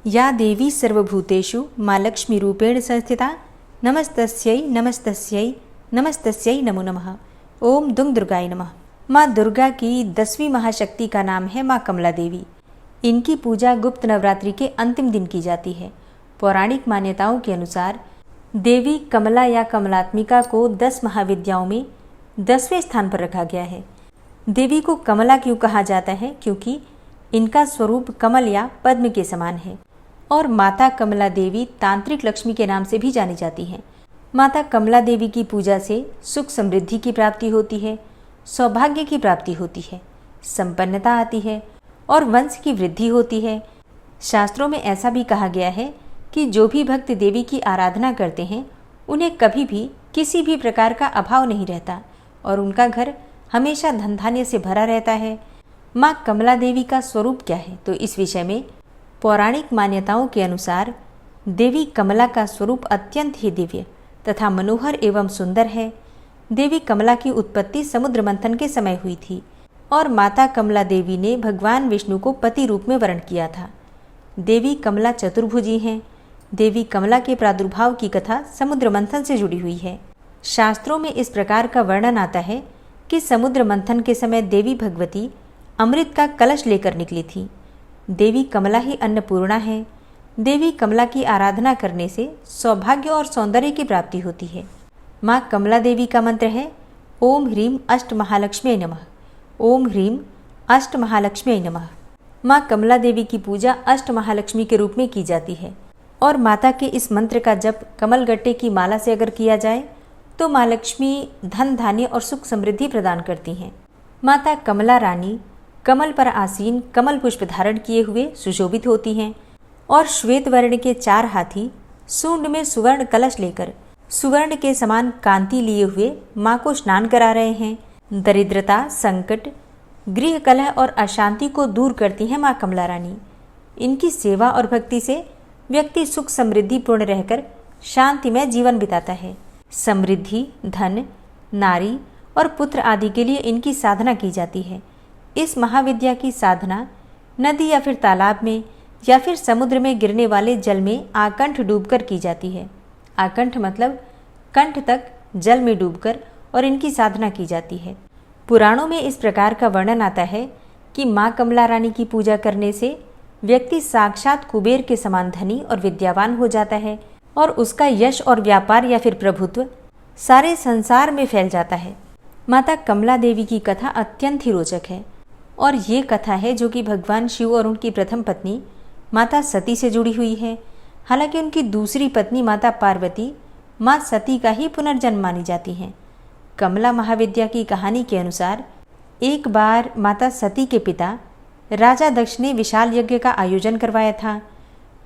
या देवी सर्वभूतेषु माँ लक्ष्मीरूपेण संस्थिता नमस्तस्यै नमस्तस्यै नमस्तस्यै नमो नमः। ओम दुंग दुर्गाय नमः। माँ दुर्गा की 10वीं महाशक्ति का नाम है माँ कमला देवी। इनकी पूजा गुप्त नवरात्रि के अंतिम दिन की जाती है। पौराणिक मान्यताओं के अनुसार देवी कमला या कमलात्मिका को 10 महाविद्याओं में 10वें स्थान पर रखा गया है। देवी को कमला क्यों कहा जाता है? क्योंकि इनका स्वरूप कमल या पद्म के समान है। और माता कमला देवी तांत्रिक लक्ष्मी के नाम से भी जानी जाती हैं। माता कमला देवी की पूजा से सुख समृद्धि की प्राप्ति होती है, सौभाग्य की प्राप्ति होती है, संपन्नता आती है और वंश की वृद्धि होती है। शास्त्रों में ऐसा भी कहा गया है कि जो भी भक्त देवी की आराधना करते हैं उन्हें कभी भी किसी भी प्रकार का अभाव नहीं रहता और उनका घर हमेशा धन धान्य से भरा रहता है। माँ कमला देवी का स्वरूप क्या है? तो इस विषय में पौराणिक मान्यताओं के अनुसार देवी कमला का स्वरूप अत्यंत ही दिव्य तथा मनोहर एवं सुंदर है। देवी कमला की उत्पत्ति समुद्र मंथन के समय हुई थी और माता कमला देवी ने भगवान विष्णु को पति रूप में वर्ण किया था। देवी कमला चतुर्भुजी हैं। देवी कमला के प्रादुर्भाव की कथा समुद्र मंथन से जुड़ी हुई है। शास्त्रों में इस प्रकार का वर्णन आता है कि समुद्र मंथन के समय देवी भगवती अमृत का कलश लेकर निकली थी। देवी कमला ही अन्नपूर्णा है। देवी कमला की आराधना करने से सौभाग्य और सौंदर्य की प्राप्ति होती है। माँ कमला देवी का मंत्र है ओम ह्रीम अष्ट महालक्ष्मी नमः। ओम ह्रीम अष्ट महालक्ष्मी नमः। माँ कमला देवी की पूजा अष्ट महालक्ष्मी के रूप में की जाती है और माता के इस मंत्र का जप कमल गट्टे की माला से अगर किया जाए तो माँ लक्ष्मी धन धान्य और सुख समृद्धि प्रदान करती हैं। माता कमला रानी कमल पर आसीन कमल पुष्प धारण किए हुए सुशोभित होती हैं और श्वेत वर्ण के 4 हाथी सूंड में सुवर्ण कलश लेकर सुवर्ण के समान कांति लिए हुए माँ को स्नान करा रहे हैं। दरिद्रता, संकट, गृह कलह और अशांति को दूर करती हैं माँ कमला रानी। इनकी सेवा और भक्ति से व्यक्ति सुख समृद्धि पूर्ण रहकर शांतिमय जीवन बिताता है। समृद्धि, धन, नारी और पुत्र आदि के लिए इनकी साधना की जाती है। इस महाविद्या की साधना नदी या फिर तालाब में या फिर समुद्र में गिरने वाले जल में आकंठ डूबकर की जाती है। आकंठ मतलब कंठ तक जल में डूबकर और इनकी साधना की जाती है। पुराणों में इस प्रकार का वर्णन आता है कि माँ कमला रानी की पूजा करने से व्यक्ति साक्षात कुबेर के समान धनी और विद्यावान हो जाता है और उसका यश और व्यापार या फिर प्रभुत्व सारे संसार में फैल जाता है। माता कमला देवी की कथा अत्यंत ही रोचक है और ये कथा है जो कि भगवान शिव और उनकी प्रथम पत्नी माता सती से जुड़ी हुई है। हालांकि उनकी दूसरी पत्नी माता पार्वती माँ सती का ही पुनर्जन्म मानी जाती हैं। कमला महाविद्या की कहानी के अनुसार एक बार माता सती के पिता राजा दक्ष ने विशाल यज्ञ का आयोजन करवाया था।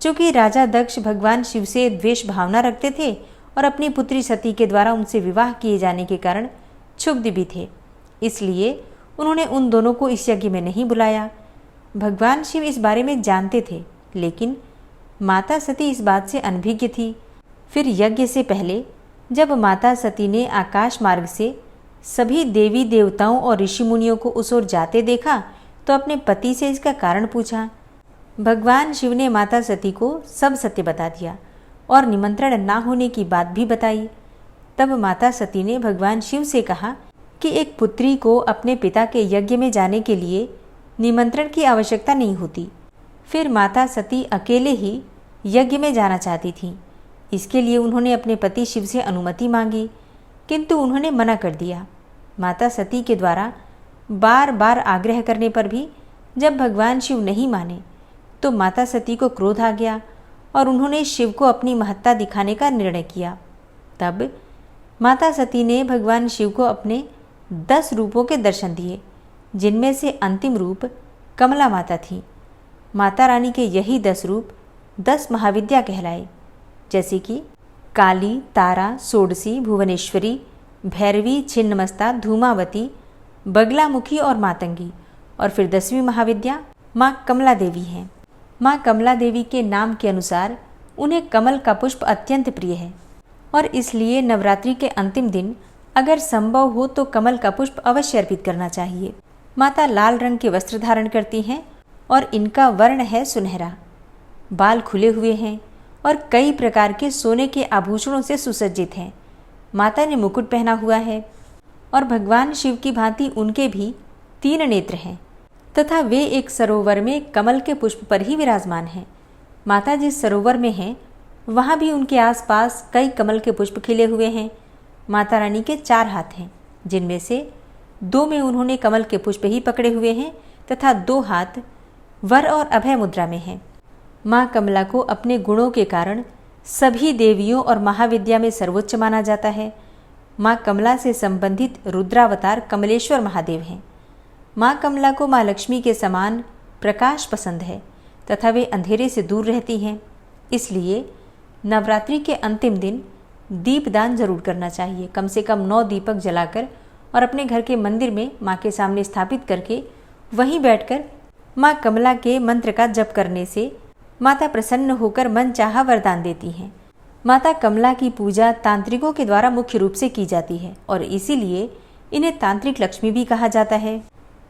चूँकि राजा दक्ष भगवान शिव से द्वेष भावना रखते थे और अपनी पुत्री सती के द्वारा उनसे विवाह किए जाने के कारण क्षुब्ध भी थे, इसलिए उन्होंने उन दोनों को इस यज्ञ में नहीं बुलाया। भगवान शिव इस बारे में जानते थे, लेकिन माता सती इस बात से अनभिज्ञ थी। फिर यज्ञ से पहले जब माता सती ने आकाश मार्ग से सभी देवी देवताओं और ऋषि मुनियों को उस ओर जाते देखा तो अपने पति से इसका कारण पूछा। भगवान शिव ने माता सती को सब सत्य बता दिया और निमंत्रण ना होने की बात भी बताई। तब माता सती ने भगवान शिव से कहा कि एक पुत्री को अपने पिता के यज्ञ में जाने के लिए निमंत्रण की आवश्यकता नहीं होती। फिर माता सती अकेले ही यज्ञ में जाना चाहती थीं। इसके लिए उन्होंने अपने पति शिव से अनुमति मांगी, किंतु उन्होंने मना कर दिया। माता सती के द्वारा बार बार आग्रह करने पर भी जब भगवान शिव नहीं माने तो माता सती को क्रोध आ गया और उन्होंने शिव को अपनी महत्ता दिखाने का निर्णय किया। तब माता सती ने भगवान शिव को अपने 10 रूपों के दर्शन दिए, जिनमें से अंतिम रूप कमला माता थी। माता रानी के यही 10 रूप 10 महाविद्या कहलाए, जैसे कि काली, तारा, सोडसी, भुवनेश्वरी, भैरवी, छिन्नमस्ता, धूमावती, बगलामुखी और मातंगी। और फिर 10वीं महाविद्या माँ कमला देवी हैं। माँ कमला देवी के नाम के अनुसार उन्हें कमल का पुष्प अत्यंत प्रिय है और इसलिए नवरात्रि के अंतिम दिन अगर संभव हो तो कमल का पुष्प अवश्य अर्पित करना चाहिए। माता लाल रंग के वस्त्र धारण करती हैं और इनका वर्ण है सुनहरा। बाल खुले हुए हैं और कई प्रकार के सोने के आभूषणों से सुसज्जित हैं। माता ने मुकुट पहना हुआ है और भगवान शिव की भांति उनके भी 3 नेत्र हैं तथा वे एक सरोवर में कमल के पुष्प पर ही विराजमान हैं। माता जिस सरोवर में हैं वहाँ भी उनके आसपास कई कमल के पुष्प खिले हुए हैं। माता रानी के 4 हाथ हैं, जिनमें से 2 में उन्होंने कमल के पुष्प ही पकड़े हुए हैं तथा 2 हाथ वर और अभय मुद्रा में हैं। माँ कमला को अपने गुणों के कारण सभी देवियों और महाविद्या में सर्वोच्च माना जाता है। माँ कमला से संबंधित रुद्रावतार कमलेश्वर महादेव हैं। माँ कमला को माँ लक्ष्मी के समान प्रकाश पसंद है तथा वे अंधेरे से दूर रहती हैं। इसलिए नवरात्रि के अंतिम दिन दीपदान जरूर करना चाहिए। कम से कम 9 दीपक जलाकर और अपने घर के मंदिर में माँ के सामने स्थापित करके वहीं बैठकर माँ कमला के मंत्र का जप करने से माता प्रसन्न होकर मन चाहा वरदान देती हैं। माता कमला की पूजा तांत्रिकों के द्वारा मुख्य रूप से की जाती है और इसीलिए इन्हें तांत्रिक लक्ष्मी भी कहा जाता है।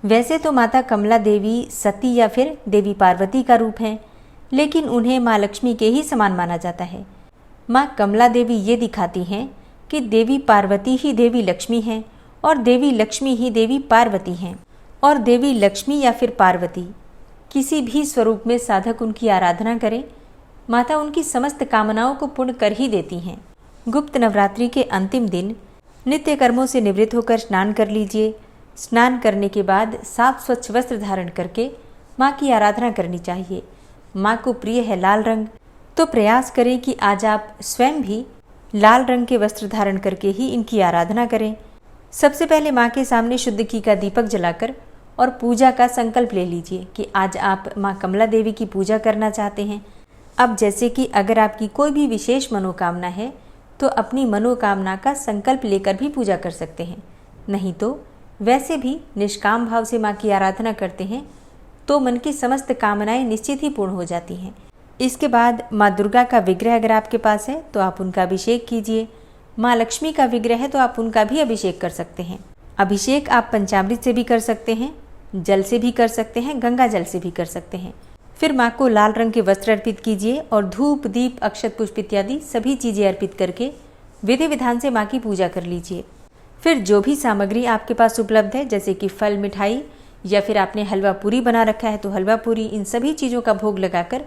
वैसे तो माता कमला देवी सती या फिर देवी पार्वती का रूप हैं, लेकिन उन्हें माँ लक्ष्मी के ही समान माना जाता है। माँ कमला देवी ये दिखाती हैं कि देवी पार्वती ही देवी लक्ष्मी हैं और देवी लक्ष्मी ही देवी पार्वती हैं, और देवी लक्ष्मी या फिर पार्वती किसी भी स्वरूप में साधक उनकी आराधना करें, माता उनकी समस्त कामनाओं को पूर्ण कर ही देती हैं। गुप्त नवरात्रि के अंतिम दिन नित्य कर्मों से निवृत्त होकर स्नान कर लीजिए। स्नान करने के बाद साफ स्वच्छ वस्त्र धारण करके माँ की आराधना करनी चाहिए। माँ को प्रिय है लाल रंग, तो प्रयास करें कि आज आप स्वयं भी लाल रंग के वस्त्र धारण करके ही इनकी आराधना करें। सबसे पहले माँ के सामने शुद्ध घी का दीपक जलाकर और पूजा का संकल्प ले लीजिए कि आज आप माँ कमला देवी की पूजा करना चाहते हैं। अब जैसे कि अगर आपकी कोई भी विशेष मनोकामना है तो अपनी मनोकामना का संकल्प लेकर भी पूजा कर सकते हैं, नहीं तो वैसे भी निष्काम भाव से माँ की आराधना करते हैं तो मन की समस्त कामनाएं निश्चित ही पूर्ण हो जाती हैं। इसके बाद माँ दुर्गा का विग्रह अगर आपके पास है तो आप उनका अभिषेक कीजिए। माँ लक्ष्मी का विग्रह है तो आप उनका भी अभिषेक कर सकते हैं। अभिषेक आप पंचामृत से भी कर सकते हैं, जल से भी कर सकते हैं, गंगा जल से भी कर सकते हैं। फिर माँ को लाल रंग के वस्त्र अर्पित कीजिए और धूप दीप अक्षत पुष्प इत्यादि सभी चीज़ें अर्पित करके विधि विधान से माँ की पूजा कर लीजिए। फिर जो भी सामग्री आपके पास उपलब्ध है, जैसे कि फल मिठाई या फिर आपने हलवा पूरी बना रखा है तो हलवा पूरी, इन सभी चीज़ों का भोग लगाकर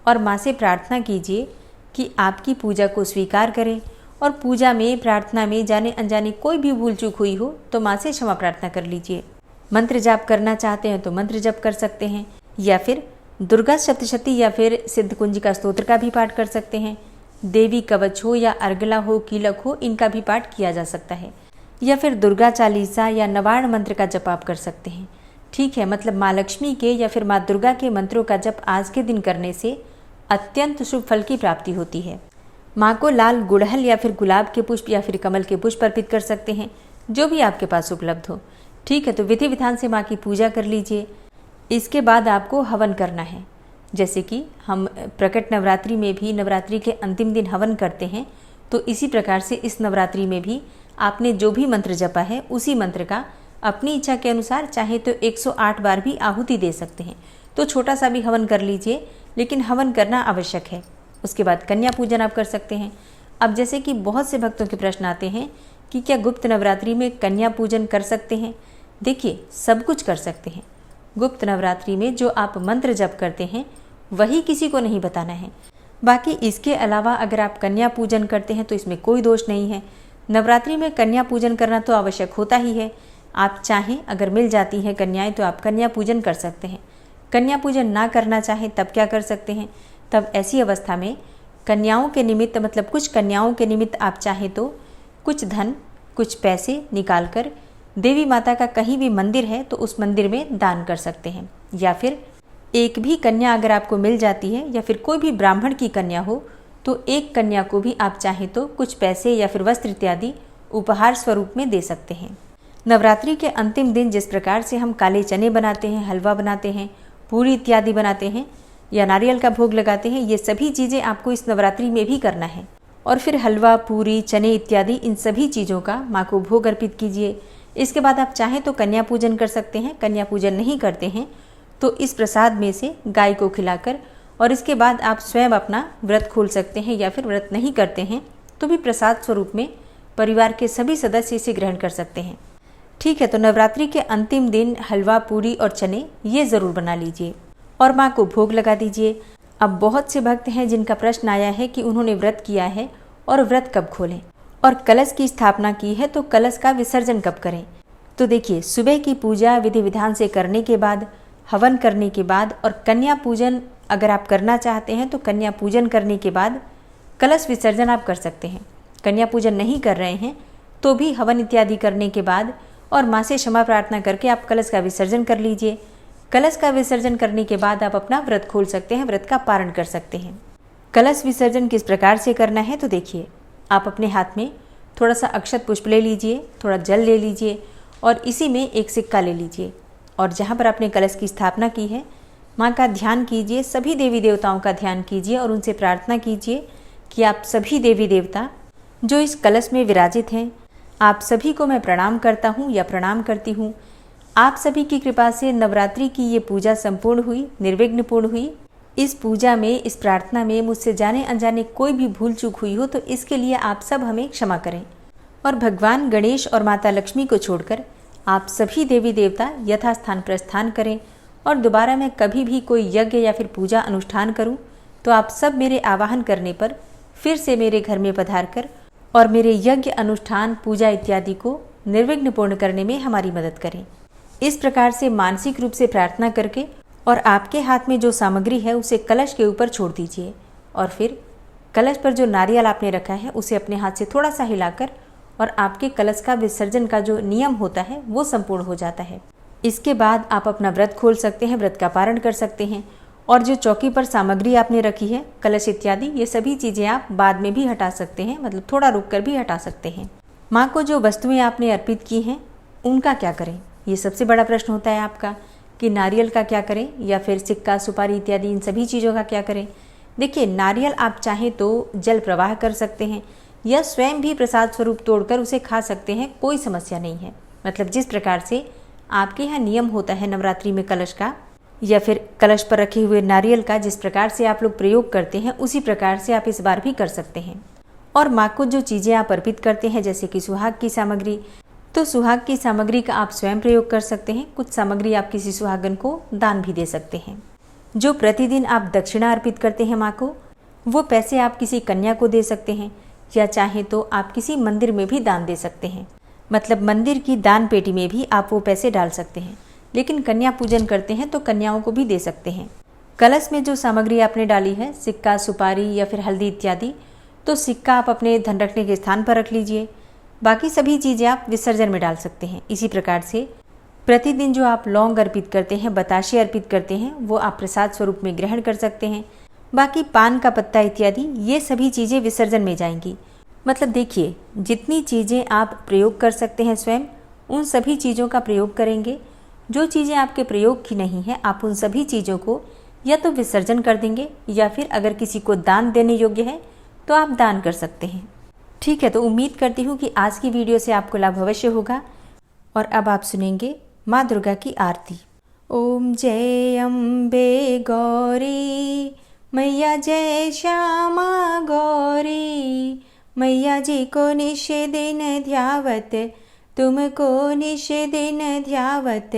और माँ से प्रार्थना कीजिए कि आपकी पूजा को स्वीकार करें, और पूजा में प्रार्थना में जाने अनजाने कोई भी भूल चूक हुई हो तो माँ से क्षमा प्रार्थना कर लीजिए। मंत्र जाप करना चाहते हैं तो मंत्र जप कर सकते हैं, या फिर दुर्गा सप्तशती या फिर सिद्धकुंजिका स्तोत्र का भी पाठ कर सकते हैं। देवी कवच हो या अर्गला हो, कीलक हो, इनका भी पाठ किया जा सकता है, या फिर दुर्गा चालीसा या नवार्ण मंत्र का जप आप कर सकते हैं। ठीक है, मतलब माँ लक्ष्मी के या फिर माँ दुर्गा के मंत्रों का जप आज के दिन करने से अत्यंत शुभ फल की प्राप्ति होती है। माँ को लाल गुड़हल या फिर गुलाब के पुष्प या फिर कमल के पुष्प अर्पित कर सकते हैं, जो भी आपके पास उपलब्ध हो। ठीक है, तो विधि विधान से माँ की पूजा कर लीजिए। इसके बाद आपको हवन करना है, जैसे कि हम प्रकट नवरात्रि में भी नवरात्रि के अंतिम दिन हवन करते हैं, तो इसी प्रकार से इस नवरात्रि में भी आपने जो भी मंत्र जपा है उसी मंत्र का अपनी इच्छा के अनुसार चाहे तो 108 बार भी आहुति दे सकते हैं। तो छोटा सा भी हवन कर लीजिए, लेकिन हवन करना आवश्यक है। उसके बाद कन्या पूजन आप कर सकते हैं। अब जैसे कि बहुत से भक्तों के प्रश्न आते हैं कि क्या गुप्त नवरात्रि में कन्या पूजन कर सकते हैं? देखिए, सब कुछ कर सकते हैं। गुप्त नवरात्रि में जो आप मंत्र जप करते हैं वही किसी को नहीं बताना है। बाकी इसके अलावा अगर आप कन्या पूजन करते हैं तो इसमें कोई दोष नहीं है। नवरात्रि में कन्या पूजन करना तो आवश्यक होता ही है। आप चाहें, अगर मिल जाती हैं कन्याएं तो आप कन्या पूजन कर सकते हैं। कन्या पूजन ना करना चाहें तब क्या कर सकते हैं? तब ऐसी अवस्था में कन्याओं के निमित्त, मतलब कुछ कन्याओं के निमित्त आप चाहें तो कुछ धन, कुछ पैसे निकाल कर देवी माता का कहीं भी मंदिर है तो उस मंदिर में दान कर सकते हैं। या फिर एक भी कन्या अगर आपको मिल जाती है या फिर कोई भी ब्राह्मण की कन्या हो तो एक कन्या को भी आप चाहें तो कुछ पैसे या फिर वस्त्र इत्यादि उपहार स्वरूप में दे सकते हैं। नवरात्रि के अंतिम दिन जिस प्रकार से हम काले चने बनाते हैं, हलवा बनाते हैं, पूरी इत्यादि बनाते हैं या नारियल का भोग लगाते हैं, ये सभी चीज़ें आपको इस नवरात्रि में भी करना है। और फिर हलवा, पूरी, चने इत्यादि इन सभी चीज़ों का माँ को भोग अर्पित कीजिए। इसके बाद आप चाहें तो कन्या पूजन कर सकते हैं। कन्या पूजन नहीं करते हैं तो इस प्रसाद में से गाय को खिलाकर और इसके बाद आप स्वयं अपना व्रत खोल सकते हैं, या फिर व्रत नहीं करते हैं तो भी प्रसाद स्वरूप में परिवार के सभी सदस्य इसे ग्रहण कर सकते हैं। ठीक है, तो नवरात्रि के अंतिम दिन हलवा, पूरी और चने ये ज़रूर बना लीजिए और माँ को भोग लगा दीजिए। अब बहुत से भक्त हैं जिनका प्रश्न आया है कि उन्होंने व्रत किया है और व्रत कब खोलें, और कलश की स्थापना की है तो कलश का विसर्जन कब करें। तो देखिए, सुबह की पूजा विधि विधान से करने के बाद, हवन करने के बाद और कन्या पूजन अगर आप करना चाहते हैं तो कन्या पूजन करने के बाद कलश विसर्जन आप कर सकते हैं। कन्या पूजन नहीं कर रहे हैं तो भी हवन इत्यादि करने के बाद और माँ से क्षमा प्रार्थना करके आप कलश का विसर्जन कर लीजिए। कलश का विसर्जन करने के बाद आप अपना व्रत खोल सकते हैं, व्रत का पारण कर सकते हैं। कलश विसर्जन किस प्रकार से करना है तो देखिए, आप अपने हाथ में थोड़ा सा अक्षत पुष्प ले लीजिए, थोड़ा जल ले लीजिए और इसी में एक सिक्का ले लीजिए और जहाँ पर आपने कलश की स्थापना की है माँ का ध्यान कीजिए, सभी देवी देवताओं का ध्यान कीजिए और उनसे प्रार्थना कीजिए कि आप सभी देवी देवता जो इस कलश में विराजित हैं, आप सभी को मैं प्रणाम करता हूँ या प्रणाम करती हूँ। आप सभी की कृपा से नवरात्रि की ये पूजा संपूर्ण हुई, निर्विघ्न पूर्ण हुई। इस पूजा में, इस प्रार्थना में मुझसे जाने अनजाने कोई भी भूल चूक हुई हो तो इसके लिए आप सब हमें क्षमा करें। और भगवान गणेश और माता लक्ष्मी को छोड़कर आप सभी देवी देवता यथास्थान प्रस्थान करें और दोबारा मैं कभी भी कोई यज्ञ या फिर पूजा अनुष्ठान करूं तो आप सब मेरे आवाहन करने पर फिर से मेरे घर में पधार कर और मेरे यज्ञ, अनुष्ठान, पूजा इत्यादि को निर्विघ्न पूर्ण करने में हमारी मदद करें। इस प्रकार से मानसिक रूप से प्रार्थना करके और आपके हाथ में जो सामग्री है उसे कलश के ऊपर छोड़ दीजिए और फिर कलश पर जो नारियल आपने रखा है उसे अपने हाथ से थोड़ा सा हिलाकर और आपके कलश का विसर्जन का जो नियम होता है वो संपूर्ण हो जाता है। इसके बाद आप अपना व्रत खोल सकते हैं, व्रत का पारण कर सकते हैं और जो चौकी पर सामग्री आपने रखी है, कलश इत्यादि, ये सभी चीज़ें आप बाद में भी हटा सकते हैं, मतलब थोड़ा रुक कर भी हटा सकते हैं। माँ को जो वस्तुएं आपने अर्पित की हैं उनका क्या करें, ये सबसे बड़ा प्रश्न होता है आपका कि नारियल का क्या करें या फिर सिक्का, सुपारी इत्यादि इन सभी चीज़ों का क्या करें। देखिए, नारियल आप चाहें तो जल प्रवाह कर सकते हैं या स्वयं भी प्रसाद स्वरूप तोड़कर उसे खा सकते हैं, कोई समस्या नहीं है। मतलब जिस प्रकार से आपके यहाँ नियम होता है नवरात्रि में कलश का या फिर कलश पर रखे हुए नारियल का, जिस प्रकार से आप लोग प्रयोग करते हैं उसी प्रकार से आप इस बार भी कर सकते हैं। और माँ को जो चीज़ें आप अर्पित करते हैं जैसे कि सुहाग की सामग्री, तो सुहाग की सामग्री का आप स्वयं प्रयोग कर सकते हैं। कुछ सामग्री आप किसी सुहागन को दान भी दे सकते हैं। जो प्रतिदिन आप दक्षिणा अर्पित करते हैं माँ को, वो पैसे आप किसी कन्या को दे सकते हैं या चाहे तो आप किसी मंदिर में भी दान दे सकते हैं। मतलब मंदिर की दान पेटी में भी आप वो पैसे डाल सकते हैं, लेकिन कन्या पूजन करते हैं तो कन्याओं को भी दे सकते हैं। कलश में जो सामग्री आपने डाली है, सिक्का, सुपारी या फिर हल्दी इत्यादि, तो सिक्का आप अपने धन रखने के स्थान पर रख लीजिए, बाकी सभी चीज़ें आप विसर्जन में डाल सकते हैं। इसी प्रकार से प्रतिदिन जो आप लौंग अर्पित करते हैं, बताशे अर्पित करते हैं, वो आप प्रसाद स्वरूप में ग्रहण कर सकते हैं। बाकी पान का पत्ता इत्यादि ये सभी चीज़ें विसर्जन में जाएंगी। मतलब देखिए, जितनी चीज़ें आप प्रयोग कर सकते हैं स्वयं, उन सभी चीज़ों का प्रयोग करेंगे। जो चीज़ें आपके प्रयोग की नहीं है, आप उन सभी चीज़ों को या तो विसर्जन कर देंगे या फिर अगर किसी को दान देने योग्य है तो आप दान कर सकते हैं। ठीक है, तो उम्मीद करती हूँ कि आज की वीडियो से आपको लाभ अवश्य होगा। और अब आप सुनेंगे माँ दुर्गा की आरती। ओम जय अम्बे गौरी, मैया जय श्यामा गौरी, मैया जी को निश दिन ध्यावत, तुमको निश दिन ध्यावत,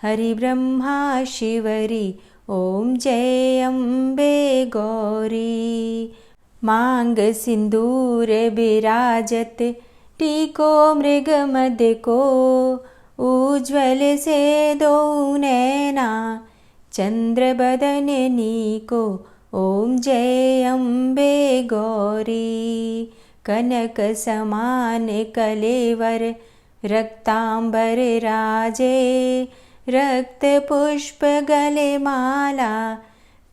हरि ब्रह्मा शिवरी, ओम जय अम्बे गौरी। मांग सिंदूर बिराजत, टीको मृग मद को, उज्ज्वल से दो नैना, चंद्र बदननी को, ओम जय अम्बे गौरी। कनक समान कलेवर, रक्तांबर राजे, रक्त पुष्प गले माला,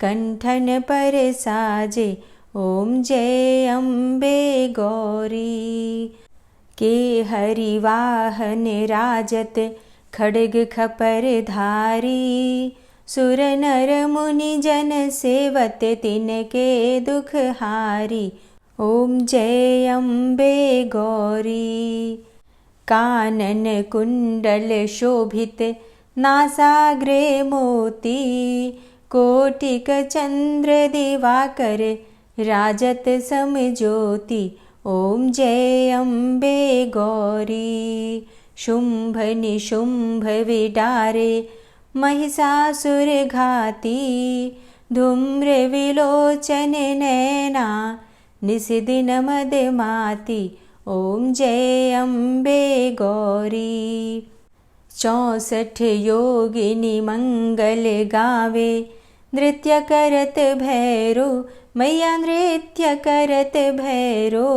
कंठन पर साजे, ओम जय अम्बे गौरी। के हरि वाहन राजत, खड्ग खपर धारी, सुर नर मुनि जन सेवत, तिनके दुख हारी, ओम जय अम्बे गौरी। कानन कुंडल शोभित, नासाग्रे मोती, कोटिक चंद्र दिवाकर राजत सम ज्योति। ओम जय अम्बे गौरी। शुंभ निशुंभ विडारे महिषासुर घाती। धूम्र विलोचन नैना निशिदिन मदमाती। ओम जय अम्बे गौरी। 64 योगिनी मंगल गावे नृत्य करत भैरो। मैया नृत्य करत भैरो।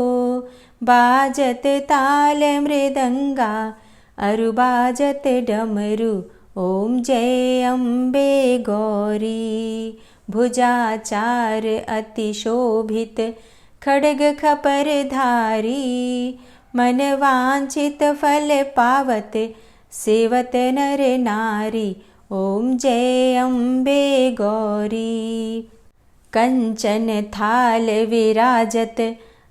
बाजत ताल मृदंगा अरु बाजत डमरू। ओम जय अम्बे गौरी। भुजाचार अति शोभित खड्ग खपर धारी। मन वांछित फल पावत सेवत नर नारी। ओम जय अम्बे गौरी। कंचन थाल विराजत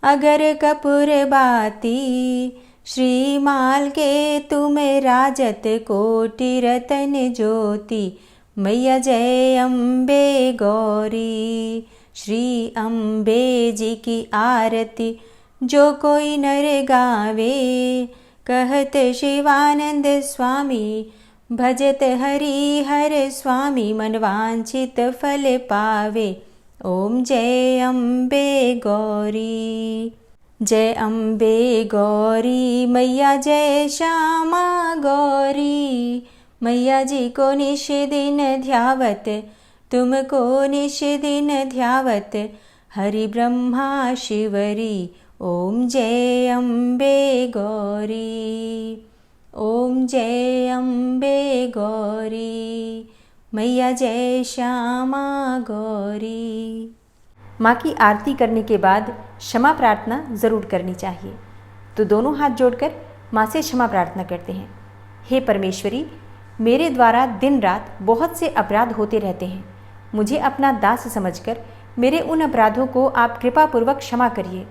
अगर कपूर बाती। श्रीमाल के तुम राजत कोटि रतन ज्योति। मैया जय अम्बे गौरी। श्री अम्बे जी की आरती जो कोई नर गावे। कहत शिवानंद स्वामी भजत हरि हर स्वामी। मनवांछित फल पावे। ओम जय अम्बे गौरी। जय अम्बे गौरी मैया जय श्यामा गौरी। मैया जी को निश दिन ध्यावत तुमको निश दिन ध्यावत। हरि ब्रह्मा शिवरी। ओम जय अम्बे गौरी। ओम जय अम्बे गौरी। मैया जय श्यामा गौरी। माँ की आरती करने के बाद क्षमा प्रार्थना ज़रूर करनी चाहिए। तो दोनों हाथ जोड़कर माँ से क्षमा प्रार्थना करते हैं। हे परमेश्वरी, मेरे द्वारा दिन रात बहुत से अपराध होते रहते हैं। मुझे अपना दास समझकर मेरे उन अपराधों को आप कृपापूर्वक क्षमा करिए।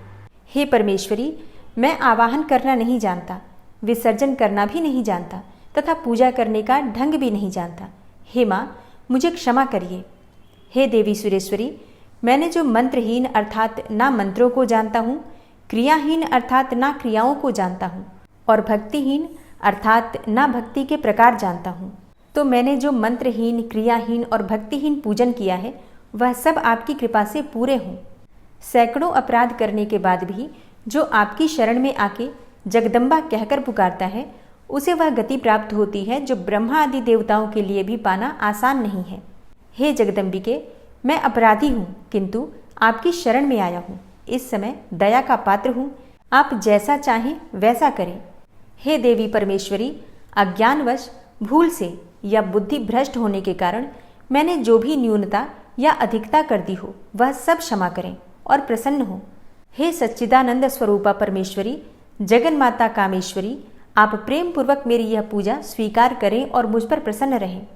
हे परमेश्वरी, मैं आवाहन करना नहीं जानता, विसर्जन करना भी नहीं जानता तथा पूजा करने का ढंग भी नहीं जानता। हे माँ, मुझे क्षमा करिए। हे देवी सुरेश्वरी, मैंने जो मंत्रहीन अर्थात ना मंत्रों को जानता हूँ, क्रियाहीन अर्थात ना क्रियाओं को जानता हूँ और भक्तिहीन अर्थात ना भक्ति के प्रकार जानता हूँ, तो मैंने जो मंत्रहीन, क्रियाहीन और भक्तिहीन पूजन किया है वह सब आपकी कृपा से पूरे हों। सैकड़ों अपराध करने के बाद भी जो आपकी शरण में आके जगदम्बा कहकर पुकारता है, उसे वह गति प्राप्त होती है जो ब्रह्मा आदि देवताओं के लिए भी पाना आसान नहीं है। हे जगदम्बिके, मैं अपराधी हूँ किंतु आपकी शरण में आया हूँ। इस समय दया का पात्र हूँ, आप जैसा चाहें वैसा करें। हे देवी परमेश्वरी, अज्ञानवश भूल से या बुद्धि भ्रष्ट होने के कारण मैंने जो भी न्यूनता या अधिकता कर दी हो वह सब क्षमा करें और प्रसन्न हो। हे सच्चिदानंद स्वरूपा परमेश्वरी, जगन माता कामेश्वरी, आप प्रेम पूर्वक मेरी यह पूजा स्वीकार करें और मुझ पर प्रसन्न रहें।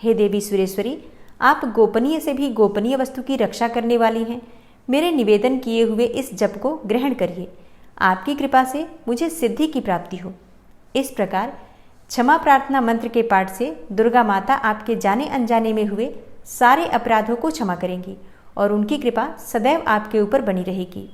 हे देवी सुरेश्वरी, आप गोपनीय से भी गोपनीय वस्तु की रक्षा करने वाली हैं। मेरे निवेदन किए हुए इस जप को ग्रहण करिए। आपकी कृपा से मुझे सिद्धि की प्राप्ति हो। इस प्रकार क्षमा प्रार्थना मंत्र के पाठ से दुर्गा माता आपके जाने अनजाने में हुए सारे अपराधों को क्षमा करेंगी और उनकी कृपा सदैव आपके ऊपर बनी रहेगी।